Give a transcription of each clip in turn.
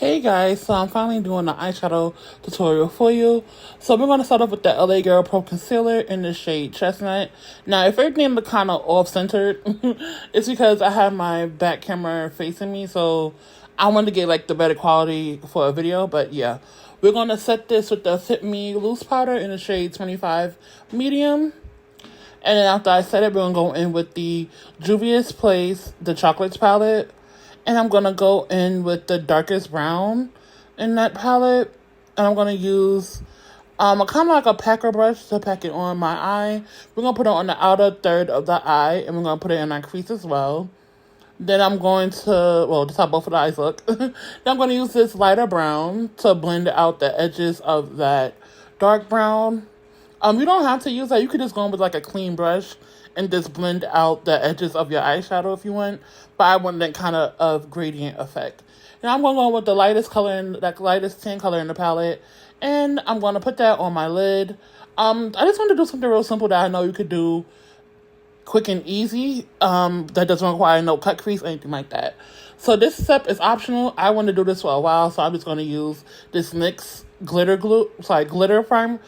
Hey guys, so I'm finally doing the eyeshadow tutorial for you. So we're going to start off with the LA Girl Pro Concealer in the shade Chestnut. Now, if everything looks kind of off-centered, it's because I have my back camera facing me, so I wanted to get like the better quality for a video, but yeah. We're going to set this with the Fit Me Loose Powder in the shade 25 Medium. And then after I set it, we're going to go in with the Juvias Place, the Chocolates palette. And I'm going to go in with the darkest brown in that palette. And I'm going to use kind of like a packer brush to pack it on my eye. We're going to put it on the outer third of the eye. And we're going to put it in our crease as well. Then I'm going to, well, just how both of the eyes look. Then I'm going to use this lighter brown to blend out the edges of that dark brown. You don't have to use that. You could just go in with like a clean brush and just blend out the edges of your eyeshadow if you want. But I want that kind of gradient effect. Now I'm going to go with the lightest color, that lightest tan color in the palette. And I'm going to put that on my lid. I just want to do something real simple that I know you could do quick and easy. That doesn't require no cut crease or anything like that. So this step is optional. I want to do this for a while, so I'm just going to use this NYX glitter glitter. I'm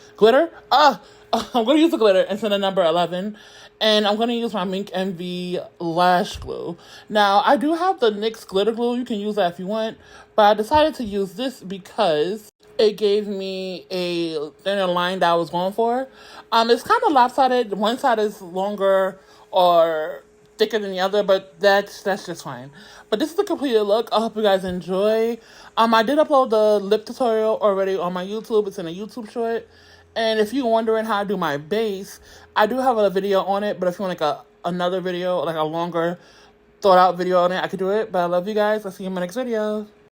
going to use the glitter instead of number 11. And I'm going to use my Mink Envy lash glue. Now, I do have the NYX glitter glue. You can use that if you want. But I decided to use this because it gave me a thinner line that I was going for. It's kind of lopsided. One side is longer or thicker than the other, but that's just fine. But this is the completed look. I hope you guys enjoy. I did upload the lip tutorial already on my YouTube. It's in a YouTube short. And if you're wondering how I do my base, I do have a video on it. But if you want like another video, like a longer thought out video on it, I could do it. But I love you guys. I'll see you in my next video.